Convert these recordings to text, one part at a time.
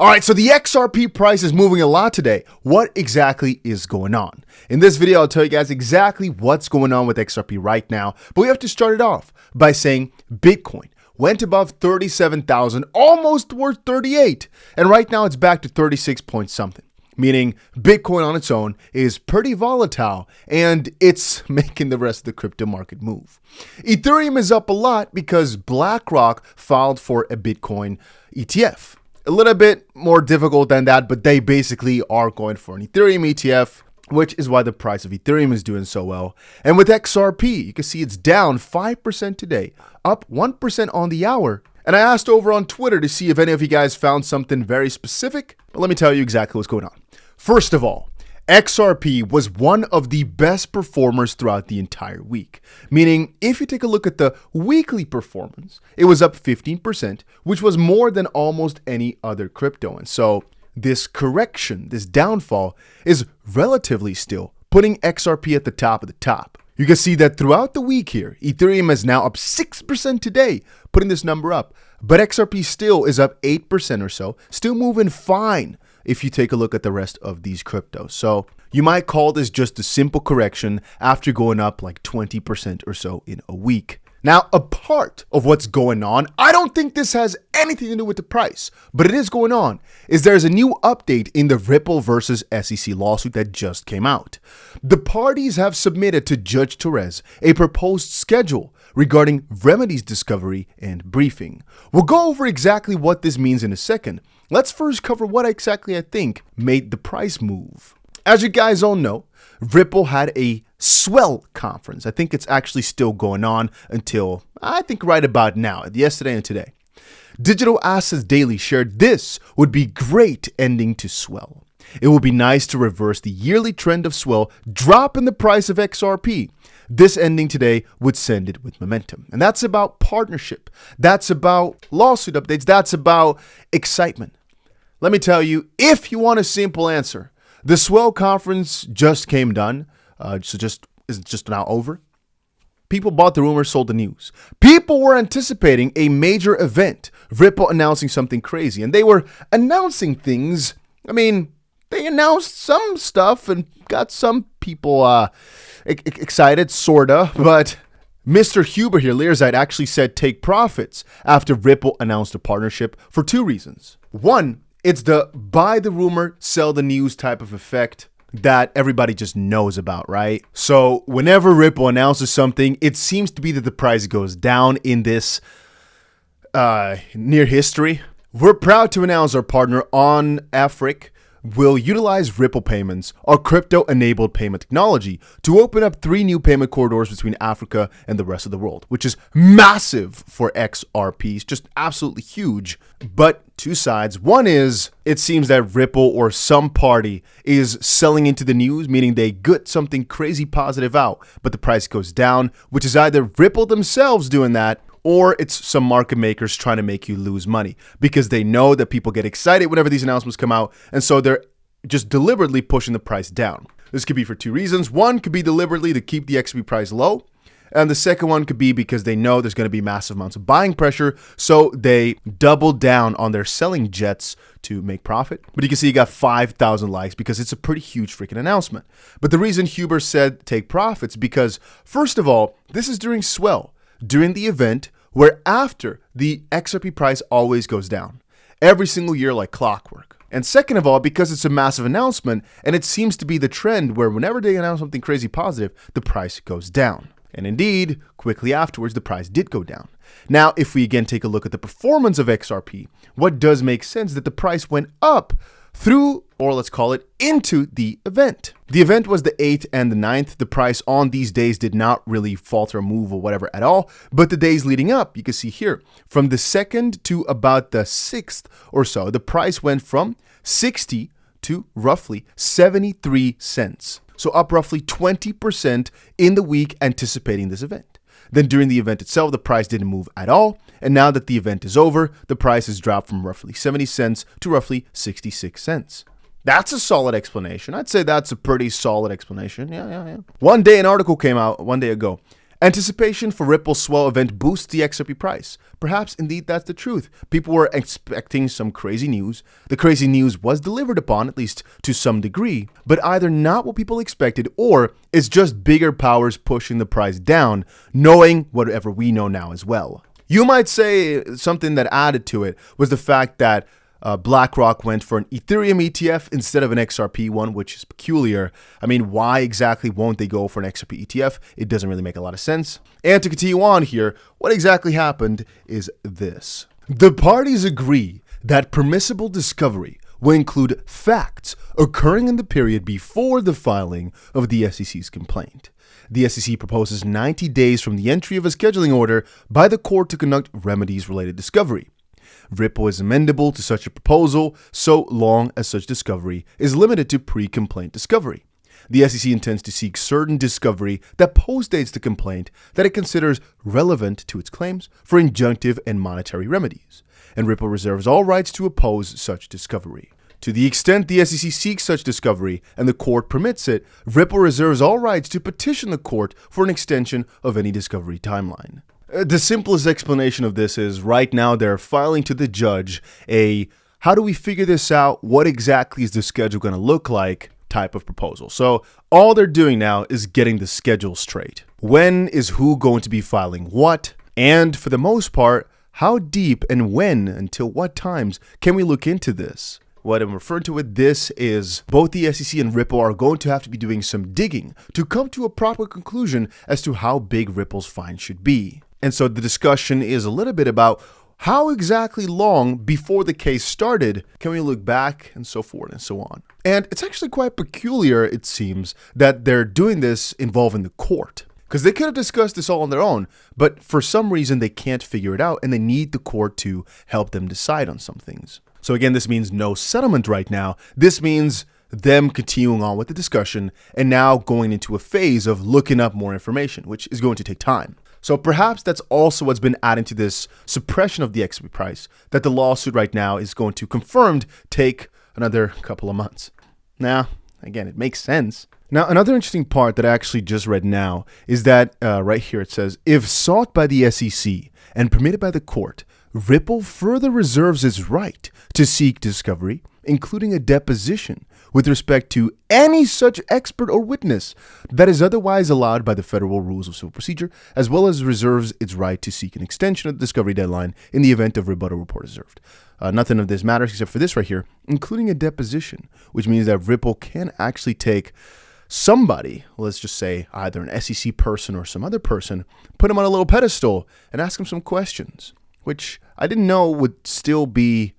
All right, so the XRP price is moving a lot today. What exactly is going on? In this video, I'll tell you guys exactly what's going on with XRP right now, but we have to start it off by saying Bitcoin went above 37,000, almost towards 38, and right now it's back to 36 point something, meaning Bitcoin on its own is pretty volatile and it's making the rest of the crypto market move. Ethereum is up a lot because BlackRock filed for a Bitcoin ETF. A little bit more difficult than that, but they basically are going for an Ethereum ETF, which is why the price of Ethereum is doing so well. And with XRP, you can see it's down 5% today, up 1% on the hour. And I asked over on Twitter to see if any of you guys found something very specific. But let me tell you exactly what's going on. First of all, XRP was one of the best performers throughout the entire week. Meaning, if you take a look at the weekly performance, it was up 15%, which was more than almost any other crypto. And so this correction, this downfall, is relatively still putting XRP at the top of the top. You can see that throughout the week here, Ethereum is now up 6% today, putting this number up. But XRP still is up 8% or so, still moving fine if you take a look at the rest of these cryptos. So you might call this just a simple correction after going up like 20% or so in a week. Now, a part of what's going on, I don't think this has anything to do with the price, but it is going on, is there's a new update in the Ripple versus SEC lawsuit that just came out. The parties have submitted to Judge Torres a proposed schedule regarding remedies discovery and briefing. We'll go over exactly what this means in a second. Let's first cover what exactly I think made the price move. As you guys all know, Ripple had a Swell conference. I think it's actually still going on until, I think right about now, yesterday and today. Digital Assets Daily shared this would be great ending to Swell. It would be nice to reverse the yearly trend of Swell, drop in the price of XRP. This ending today would send it with momentum. And that's about partnership. That's about lawsuit updates. That's about excitement. Let me tell you, if you want a simple answer, the Swell conference just came done. Is just now over. People bought the rumor, sold the news. People were anticipating a major event, Ripple announcing something crazy, and they were announcing things. I mean, they announced some stuff and got some people excited, sorta, but Mr. Huber here, 𝗕𝗓𝗓, actually said take profits after Ripple announced a partnership for two reasons. One, it's the buy the rumor, sell the news type of effect that everybody just knows about, right? So whenever Ripple announces something, it seems to be that the price goes down in this near history. We're proud to announce our partner on Africa will utilize Ripple payments, our crypto-enabled payment technology, to open up 3 new payment corridors between Africa and the rest of the world, which is massive for XRP. It's just absolutely huge. But two sides. One is, it seems that Ripple or some party is selling into the news, meaning they get something crazy positive out, but the price goes down, which is either Ripple themselves doing that, or it's some market makers trying to make you lose money because they know that people get excited whenever these announcements come out. And so they're just deliberately pushing the price down. This could be for two reasons. One could be deliberately to keep the XRP price low. And the second one could be because they know there's going to be massive amounts of buying pressure. So they double down on their selling jets to make profit. But you can see you got 5,000 likes because it's a pretty huge freaking announcement. But the reason Huber said take profits because, first of all, this is during Swell, during the event where after the XRP price always goes down every single year like clockwork. And second of all, because it's a massive announcement and it seems to be the trend where whenever they announce something crazy positive, the price goes down. And indeed, quickly afterwards, the price did go down. Now, if we again take a look at the performance of XRP, what does make sense that the price went up through, or let's call it, into the event. The event was the 8th and the 9th. The price on these days did not really falter or move or whatever at all. But the days leading up, you can see here, from the 2nd to about the 6th or so, the price went from 60 to roughly 73 cents. So up roughly 20% in the week anticipating this event. Then during the event itself, the price didn't move at all. And now that the event is over, the price has dropped from roughly 70 cents to roughly 66 cents. That's a solid explanation. I'd say that's a pretty solid explanation. Yeah. One day an article came out one day ago Anticipation for Ripple's Swell event boosts the XRP price. Perhaps indeed that's the truth. People were expecting some crazy news. The crazy news was delivered upon, at least to some degree, but either not what people expected or it's just bigger powers pushing the price down, knowing whatever we know now as well. You might say something that added to it was the fact that BlackRock went for an Ethereum ETF instead of an XRP one, which is peculiar. I mean, why exactly won't they go for an XRP ETF? It doesn't really make a lot of sense. And to continue on here, what exactly happened is this. The parties agree that permissible discovery will include facts occurring in the period before the filing of the SEC's complaint. The SEC proposes 90 days from the entry of a scheduling order by the court to conduct remedies-related discovery. Ripple is amendable to such a proposal so long as such discovery is limited to pre-complaint discovery. The SEC intends to seek certain discovery that postdates the complaint that it considers relevant to its claims for injunctive and monetary remedies, and Ripple reserves all rights to oppose such discovery. To the extent the SEC seeks such discovery and the court permits it, Ripple reserves all rights to petition the court for an extension of any discovery timeline. The simplest explanation of this is right now they're filing to the judge a how do we figure this out? What exactly is the schedule going to look like type of proposal. So all they're doing now is getting the schedule straight. When is who going to be filing what? And for the most part, how deep and when until what times can we look into this? What I'm referring to with this is both the SEC and Ripple are going to have to be doing some digging to come to a proper conclusion as to how big Ripple's fine should be. And so the discussion is a little bit about how exactly long before the case started can we look back and so forth and so on. And it's actually quite peculiar, it seems, that they're doing this involving the court. Because they could have discussed this all on their own, but for some reason they can't figure it out and they need the court to help them decide on some things. So again, this means no settlement right now. This means them continuing on with the discussion and now going into a phase of looking up more information, which is going to take time. So perhaps that's also what's been adding to this suppression of the XRP price, that the lawsuit right now is going to confirmed take another couple of months. Now, again, it makes sense. Now, another interesting part that I actually just read now is that right here it says, if sought by the SEC and permitted by the court, Ripple further reserves its right to seek discovery, including a deposition with respect to any such expert or witness that is otherwise allowed by the federal rules of civil procedure, as well as reserves its right to seek an extension of the discovery deadline in the event of rebuttal report reserved. Nothing of this matters except for this right here, including a deposition, which means that Ripple can actually take somebody, let's just say either an SEC person or some other person, put him on a little pedestal and ask him some questions, which I didn't know would still be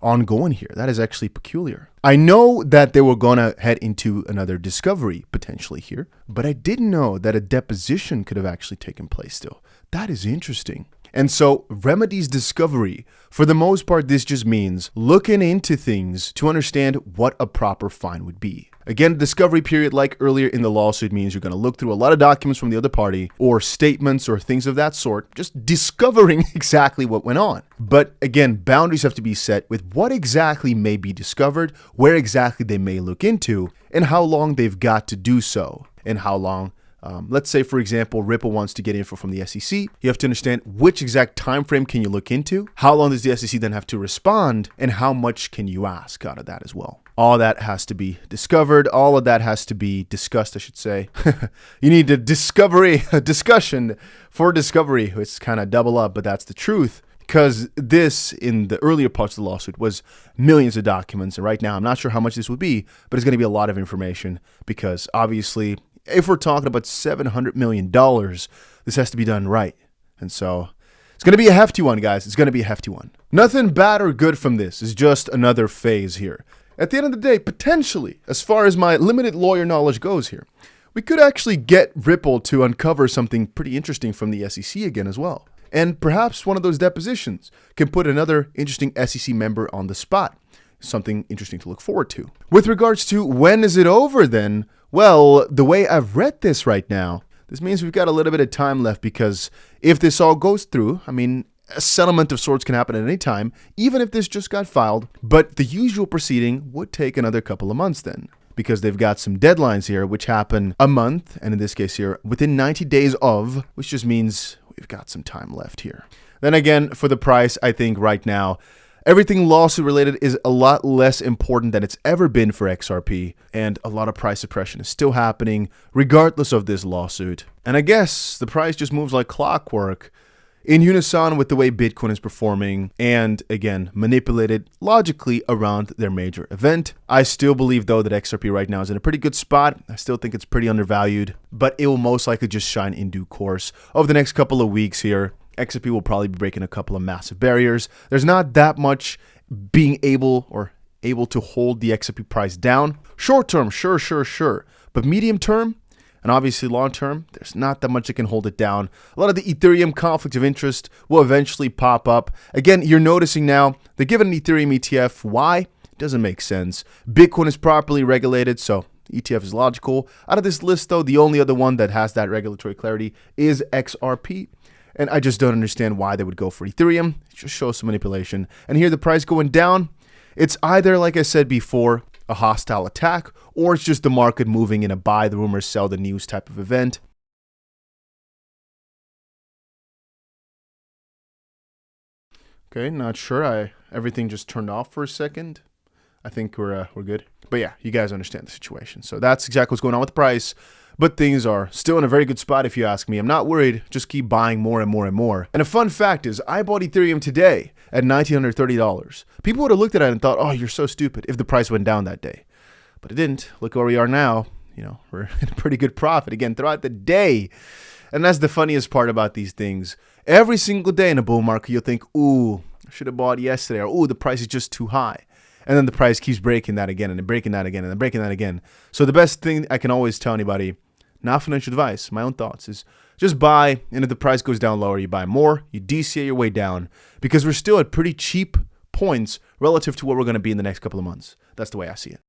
ongoing here. That is actually peculiar. I know that they were going to head into another discovery potentially here, but I didn't know that a deposition could have actually taken place still. That is interesting. And so remedies discovery, for the most part, this just means looking into things to understand what a proper fine would be. Again, discovery period, like earlier in the lawsuit, means you're going to look through a lot of documents from the other party or statements or things of that sort, just discovering exactly what went on. But again, boundaries have to be set with what exactly may be discovered, where exactly they may look into, and how long they've got to do so, and how long. Let's say, for example, Ripple wants to get info from the SEC. You have to understand which exact time frame can you look into, how long does the SEC then have to respond, and how much can you ask out of that as well. All that has to be discovered. All of that has to be discussed, I should say. You need a discussion for discovery. It's kind of double up, but that's the truth. Because this, in the earlier parts of the lawsuit, was millions of documents. And right now, I'm not sure how much this would be, but it's going to be a lot of information because obviously, if we're talking about $700 million, this has to be done right. And so it's going to be a hefty one, guys. It's going to be a hefty one. Nothing bad or good from this. It's just another phase here. At the end of the day, potentially, as far as my limited lawyer knowledge goes here, we could actually get Ripple to uncover something pretty interesting from the SEC again as well. And perhaps one of those depositions can put another interesting SEC member on the spot. Something interesting to look forward to. With regards to when is it over then? Well, the way I've read this right now, this means we've got a little bit of time left because if this all goes through, I mean, a settlement of sorts can happen at any time, even if this just got filed, but the usual proceeding would take another couple of months then. because they've got some deadlines here, which happen a month, and in this case here, within 90 days of, which just means we've got some time left here. Then again, for the price, I think right now, everything lawsuit related is a lot less important than it's ever been for XRP, and a lot of price suppression is still happening regardless of this lawsuit. And I guess the price just moves like clockwork in unison with the way Bitcoin is performing, and again, manipulated logically around their major event. I still believe though that XRP right now is in a pretty good spot. I still think it's pretty undervalued, but it will most likely just shine in due course. Over the next couple of weeks here, XRP will probably be breaking a couple of massive barriers. There's not that much being able to hold the XRP price down. Short term, sure. But medium term, and obviously long term, there's not that much that can hold it down. A lot of the Ethereum conflict of interest will eventually pop up. Again, you're noticing now they're giving an Ethereum ETF. Why? It doesn't make sense. Bitcoin is properly regulated, so ETF is logical. Out of this list, though, the only other one that has that regulatory clarity is XRP. And I just don't understand why they would go for Ethereum. It just shows some manipulation. And here the price going down, it's either, like I said before, a hostile attack, or it's just the market moving in a buy the rumors, sell the news type of event. Okay, not sure. Everything just turned off for a second. I think we're good. But yeah, you guys understand the situation. So that's exactly what's going on with the price. But things are still in a very good spot if you ask me. I'm not worried. Just keep buying more and more and more. And a fun fact is I bought Ethereum today at $1,930. People would have looked at it and thought, oh, you're so stupid if the price went down that day. But it didn't. Look where we are now. You know, we're in a pretty good profit again throughout the day. And that's the funniest part about these things. Every single day in a bull market, you'll think, ooh, I should have bought yesterday. Or, ooh, the price is just too high. And then the price keeps breaking that again and then breaking that again and then breaking that again. So the best thing I can always tell anybody, not financial advice, my own thoughts, is just buy. And if the price goes down lower, you buy more. You DCA your way down because we're still at pretty cheap points relative to where we're going to be in the next couple of months. That's the way I see it.